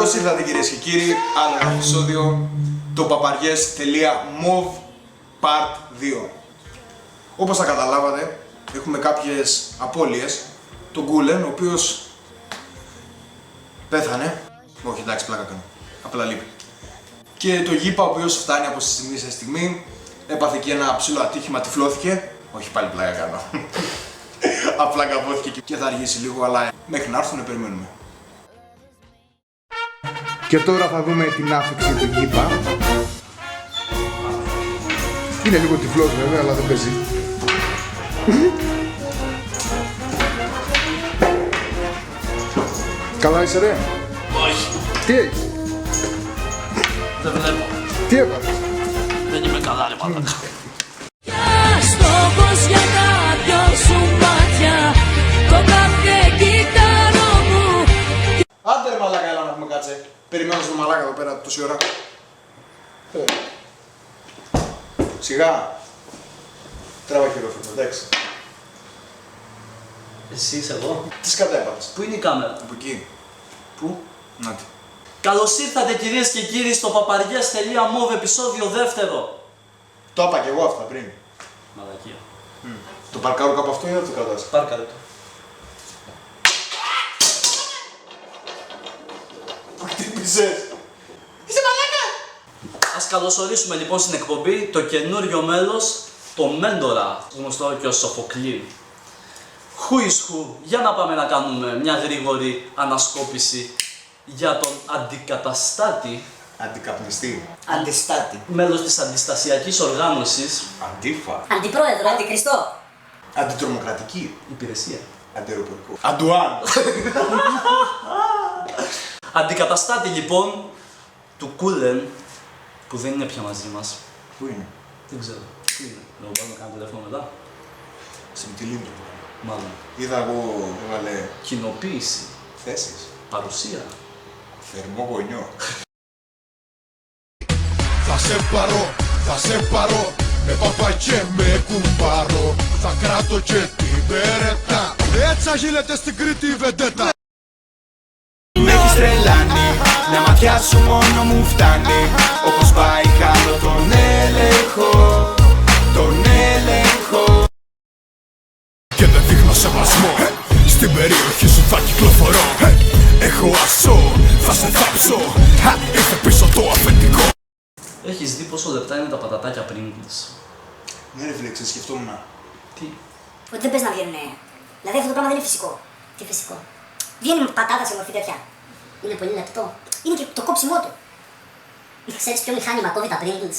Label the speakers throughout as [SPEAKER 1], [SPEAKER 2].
[SPEAKER 1] Καλώς ήρθατε κυρίες και κύριοι, άλλο ένα επεισόδιο το paparies.mov part 2. Όπως θα καταλάβατε, έχουμε κάποιες απώλειες. Τον Γκούλεν, ο οποίος πέθανε. Όχι, εντάξει, πλάκα κάνω. Απλά λείπει. Και το Γήπα, ο οποίος φτάνει από στιγμή σε στιγμή, έπαθε και ένα ψηλό ατύχημα, τυφλώθηκε. Όχι, πάλι πλάκα κάνω. Απλά καπώθηκε και θα αργήσει λίγο, αλλά μέχρι να έρθουν περιμένουμε.
[SPEAKER 2] Και τώρα θα δούμε την άφηξη του Γήπα. Είναι λίγο τυφλός βέβαια, αλλά δεν παίζει. Καλά είσαι ρε?
[SPEAKER 3] Όχι.
[SPEAKER 2] Τι έχεις?
[SPEAKER 3] Δεν βλέπω.
[SPEAKER 2] Τι έπαθες?
[SPEAKER 3] Δεν είμαι καλά ρε μαλάκα.
[SPEAKER 4] Στόχος για τα δυο σου μάτια, το κάθε κύτταρο μου.
[SPEAKER 1] Άντε ρε μαλάκα, έλα να πούμε κάτσε. Περιμένω στο μαλάκα εδώ πέρα τόση ώρα. Σιγά. Τράβα χειρόφρενο, εντάξει.
[SPEAKER 3] Εσύ είσαι εδώ.
[SPEAKER 1] Τι σκατά έπαθες?
[SPEAKER 3] Πού είναι η κάμερα?
[SPEAKER 1] Από εκεί.
[SPEAKER 3] Πού?
[SPEAKER 1] Νάτι.
[SPEAKER 3] Καλώς ήρθατε κυρίες και κύριοι στο paparies.mov επεισόδιο δεύτερο.
[SPEAKER 1] Το είπα και εγώ αυτά πριν.
[SPEAKER 3] Μαλακία.
[SPEAKER 1] Το παρκάρω κάπου αυτό ή δεν το κρατάς?
[SPEAKER 3] Πάρκαρε το.
[SPEAKER 1] Που χτύπησες.
[SPEAKER 3] Ας καλωσορίσουμε λοιπόν στην εκπομπή το καινούριο μέλος, το Μέντορα, γνωστό και ως Σοφοκλή. Who is who? Για να πάμε να κάνουμε μια γρήγορη ανασκόπηση για τον αντικαταστάτη,
[SPEAKER 1] Αντικαπνιστή.
[SPEAKER 5] Αντιστάτη.
[SPEAKER 3] μέλος της αντιστασιακής οργάνωσης,
[SPEAKER 1] Αντίφα.
[SPEAKER 5] Αντιπρόεδρο, αντικριστό.
[SPEAKER 1] Αντιτρομοκρατική.
[SPEAKER 3] υπηρεσία.
[SPEAKER 1] Αντιεροπορικό. Αντουάν.
[SPEAKER 3] Αντικαταστάτη λοιπόν του Κούλεν, που δεν είναι πια μαζί μας.
[SPEAKER 1] Πού είναι?
[SPEAKER 3] Δεν ξέρω. Πού είναι? Να πάρουμε κανένα τηλέφωνο μετά.
[SPEAKER 1] Σε Μυτιλίνδρο.
[SPEAKER 3] Μάλλον.
[SPEAKER 1] Είδα εγώ, έβαλε
[SPEAKER 3] Κοινοποίηση.
[SPEAKER 1] θέσεις.
[SPEAKER 3] Παρουσία.
[SPEAKER 1] Θερμό γονιό.
[SPEAKER 6] Θα σε πάρω, με παπά και με κουμπάρο. Θα κράτω και την περέτα, έτσι γίνεται στην Κρήτη η βεντέτα.
[SPEAKER 7] Με έχεις τρελάνει, μια ματιά σου μόνο μου φτάνει. Όπως πάει χάνω τον έλεγχο, τον έλεγχο.
[SPEAKER 6] Και δεν δείχνω σεβασμό, στην περιοχή σου θα κυκλοφορώ. Έχω ασό, θα σε θάψω, ήρθε πίσω το αφεντικό.
[SPEAKER 3] Έχεις δει πόσο λεπτά είναι τα πατατάκια Pringles?
[SPEAKER 1] Ναι ρε φίλε, σκεφτόμουν.
[SPEAKER 3] Τι?
[SPEAKER 5] Ότι δεν πες να βγαίνουνε. Δηλαδή αυτό το πράγμα δεν είναι φυσικό. Τι φυσικό? Βγαίνει πατάτα σε μορφή τέτοια. Είναι πολύ λεπτό. Είναι και το κόψιμό του. Ξέρεις ποιο μηχάνημα κόβει τα Pringles?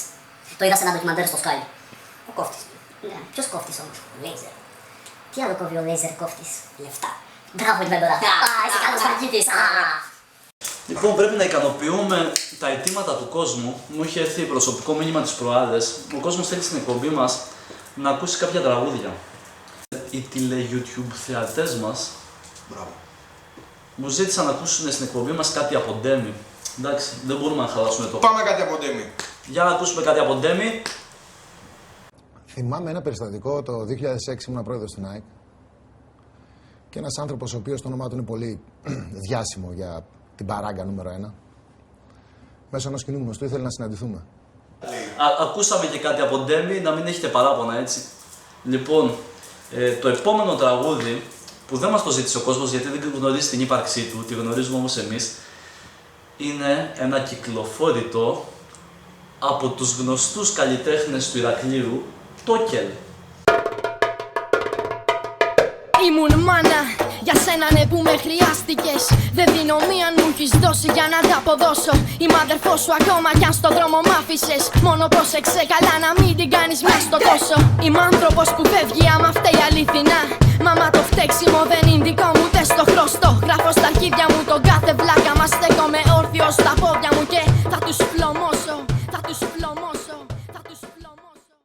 [SPEAKER 5] Το είδα σε ένα ντοκιμαντέρ στο Sky. Ο κόφτης. Ναι, ποιος κόφτης όμως? Ο Λέιζερ. Τι άλλο κόβει ο Λέιζερ κόφτης? Λεφτά. Μπράβο η Μέντορα. Είσαι καλός φαγίτης.
[SPEAKER 3] Λοιπόν, πρέπει να ικανοποιούμε τα αιτήματα του κόσμου. Μου είχε έρθει προσωπικό μήνυμα τις προάλλες. Ο κόσμος θέλει στην εκπομπή μας να ακούσει κάποια τραγούδια. Οι τηλε-YouTube θεατές μας
[SPEAKER 1] Μπράβο.
[SPEAKER 3] μου ζήτησαν να ακούσουν στην εκπομπή μας κάτι από Ντέμι. Εντάξει, δεν μπορούμε να χαλάσουμε το.
[SPEAKER 1] Πάμε κάτι από Ντέμι.
[SPEAKER 3] Για να ακούσουμε κάτι από Ντέμι.
[SPEAKER 2] Θυμάμαι ένα περιστατικό, το 2006 ήμουν πρόεδρος στην ΑΕΚ και ένας άνθρωπος ο οποίος το όνομά του είναι πολύ διάσημο για την παράγκα νούμερο 1. Μέσω ενός κοινού γνωστού ήθελε να συναντηθούμε.
[SPEAKER 3] Ακούσαμε και κάτι από Ντέμι, να μην έχετε παράπονα έτσι. Λοιπόν, το επόμενο τραγούδι που δεν μας το ζήτησε ο κόσμος γιατί δεν γνωρίζει την ύπαρξή του, τη γνωρίζουμε όμως εμείς, είναι ένα κυκλοφόρητο από τους γνωστούς καλλιτέχνες του Ηρακλείου, Τόκελ.
[SPEAKER 4] Ήμουν μάνα, για σένα ναι που με χρειάστηκες. Δεν δίνω μία μου έχεις δώσει για να τα αποδώσω. Είμαι αδερφός σου ακόμα κι αν στον δρόμο μ' άφησες. Μόνο πρόσεξε καλά να μην την κάνεις μέσα στο τόσο. Είμαι άνθρωπος που φεύγει άμα φταίει αληθινά. Μάμα το φταίξιμο δεν είναι δικό μου ούτε στο χρωστό. Γράφω στα αρχίδια μου τον κάθε βλάκα. Μα στέκομαι όρθιος στα πόδια μου και θα τους φλωμώσω. Θα τους φλωμώσω. Θα τους φλωμώσω.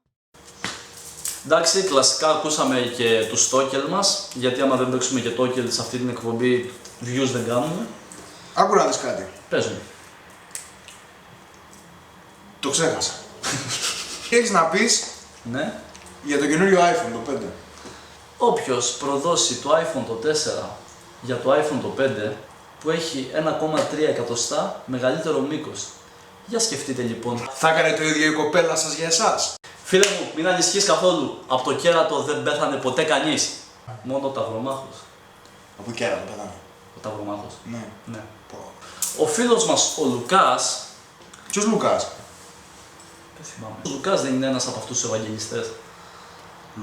[SPEAKER 3] Εντάξει, κλασικά ακούσαμε και τους Τόκελ μας, γιατί άμα δεν παίξουμε και Τόκελ σε αυτή την εκπομπή, views δεν κάνουμε.
[SPEAKER 1] Άκου να δεις κάτι.
[SPEAKER 3] Πες μου.
[SPEAKER 1] Το ξέχασα. Τι έχεις να πεις
[SPEAKER 3] Ναι.
[SPEAKER 1] για το καινούριο iPhone το 5?
[SPEAKER 3] Όποιος προδώσει το iPhone το 4 για το iPhone το 5, που έχει 1,3 εκατοστά μεγαλύτερο μήκος. Για σκεφτείτε λοιπόν.
[SPEAKER 1] Θα έκανε το ίδιο η κοπέλα σας για εσάς?
[SPEAKER 3] Φίλε μου, μην ανησυχείς καθόλου. Από το κέρατο δεν πέθανε ποτέ κανείς. Μόνο ο Ταυρομάχος.
[SPEAKER 1] Από κέρατο πέθανε.
[SPEAKER 3] Ο Ταυρομάχος.
[SPEAKER 1] Ναι.
[SPEAKER 3] Ναι. Ο φίλος μας ο Λουκάς.
[SPEAKER 1] Ποιος Λουκάς?
[SPEAKER 3] Δεν θυμάμαι. Ο Λουκάς δεν είναι ένας από αυτούς τους Ευαγγελιστές?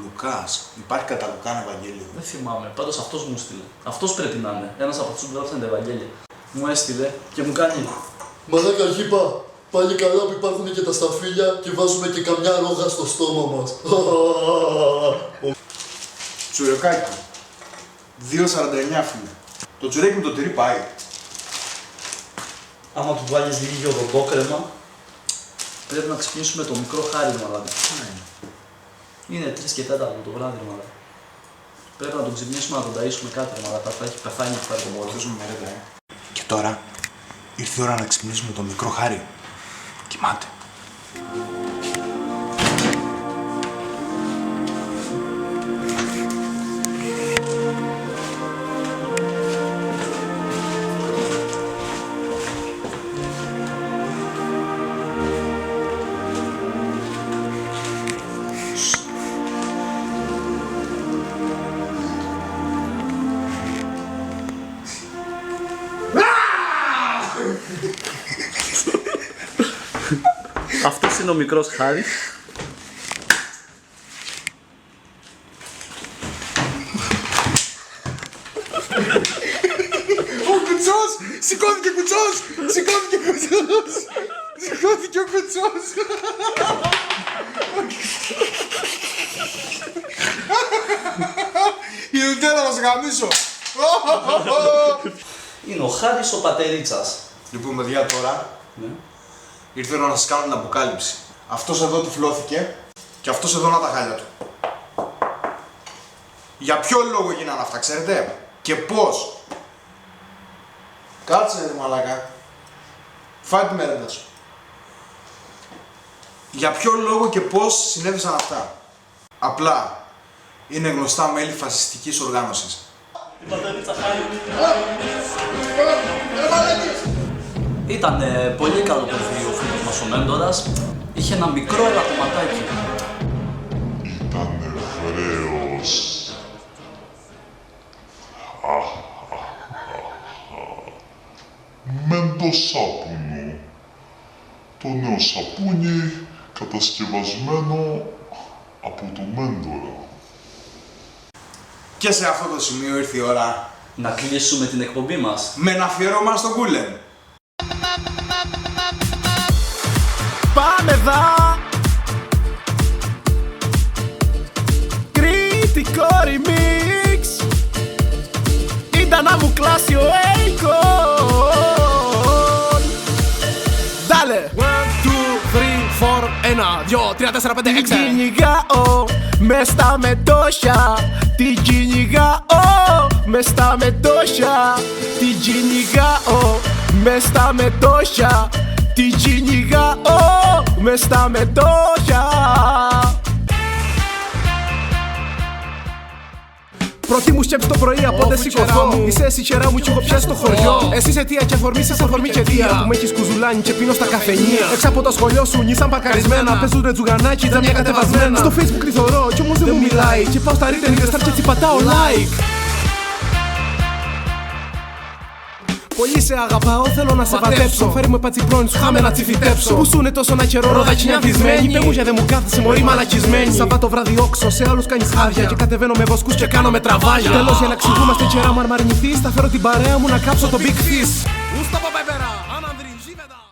[SPEAKER 1] Λουκάς. Υπάρχει κατά Λουκάν Ευαγγέλιο?
[SPEAKER 3] Δεν θυμάμαι. Πάντως αυτός μου στείλε. Αυτός πρέπει να είναι. Ένας από αυτούς που γράψαν τα Ευαγγέλια. Μου έστειλε και μου κάνει.
[SPEAKER 8] Μαλάκα γήπα, πάλι καλά που υπάρχουν και τα σταφύλια και βάζουμε και καμιά ρόγα στο στόμα μας.
[SPEAKER 1] Τσουρεκάκι. 2,49 φίλε. Το τσουρέκι με το τυρί πάει.
[SPEAKER 3] Άμα του βάλεις λίγο οδοντόκρεμα, πρέπει να ξυπνήσουμε το μικρό χάρι, μαλάκα. Είναι 3 και 4 το βράδυ, μαλάκα. Πρέπει να τον ξυπνήσουμε, να τον ταΐσουμε κάτι, μαλάκα. Θα έχει πεθάνει και πάει το μόλι.
[SPEAKER 1] Και τώρα ήρθε η ώρα να ξυπνήσουμε το μικρό χάρι. Κοιμάται.
[SPEAKER 3] Αυτός είναι ο μικρός Χάρης.
[SPEAKER 1] Ο κουτσός! Σηκώθηκε ο κουτσός! Σηκώθηκε ο κουτσός! Σηκώθηκε ο κουτσός! Η Λουτέρα μας γαμίσω!
[SPEAKER 3] Είναι ο Χάρης ο Πατερίτσας.
[SPEAKER 1] Λοιπόν, παιδιά, τώρα
[SPEAKER 3] Ναι.
[SPEAKER 1] ήρθε η ώρα να σας κάνω την αποκάλυψη. Αυτός εδώ τυφλώθηκε και αυτός εδώ να τα χάλια του. Για ποιο λόγο γίνανε αυτά, ξέρετε? Και πώς? Κάτσε ρε μαλάκα. Φάει τη μερέντα σου. Για ποιο λόγο και πώς συνέβησαν αυτά? Απλά είναι γνωστά μέλη φασιστικής οργάνωσης.
[SPEAKER 3] Η Πατερίτσα Χάρη. Ήταν πολύ καλό παιδί ο φίλος μας ο Μέντορας. Είχε ένα μικρό ελαττωματάκι.
[SPEAKER 9] Ήταν Εβραίος. Μέντο σάπουνο. Το νέο σαπούνι κατασκευασμένο από το Μέντορα.
[SPEAKER 1] Και σε αυτό το σημείο ήρθε η ώρα
[SPEAKER 3] Να κλείσουμε την εκπομπή μας.
[SPEAKER 1] με ένα αφιέρωμα στον Κούλεν.
[SPEAKER 7] Πάμε δα. Κριτικό remix. Ήταν να μου κλάσει ο Akon. Δάλε. 1, 2, 3, 4, 1, 2, 3, 4, 5, 6. Την κυνηγάω μες στα μετώσια. Την κυνηγάω μες στα μετώσια. Την κυνηγάω μες στα μετώσια. Την κυνηγάω μες στα μετώσια. Πρώτη μου σκέψη το πρωί από δεν σηκωθώ. Είσαι εσύ χερά μου κι έχω πιάσει το χωριό. Εσύ αιτία και αφορμή, σε αφορμή και αιτία. Που με έχεις κουζουλάνει και πίνω στα καφενεία. Έξω από το σχολείο σου νήσαν παρκαρισμένα. Παίζουνε τζουγανάκι, τζαμιά κατεβασμένα. Στο facebook κρυθωρώ κι όμως δεν μου μιλάει. Και πάω στα written και έτσι πατάω like. Πολύ σε αγαπάω, θέλω να σε βατέψω. Φέρει μου πατσιπρόνι, σου χάμε να τσιφιτέψω. Που σου είναι τόσο να καιρό, ροδακινιά βυσμένη. Πε μου για δεν μου κάθεσαι, μωρή μαλακισμένη. Σαββάτο βράδυ όξο, σε άλλους κάνεις χάδια. Και κατεβαίνω με βοσκούς και κάνω με τραβάλια. Τέλος για να ξηγούμαστε καιρά μου αν μ' αρνηθείς. Θα φέρω την παρέα μου να κάψω το big fish. Ούστα παπαϊπέρα, αν ανδρή, ζήβετα.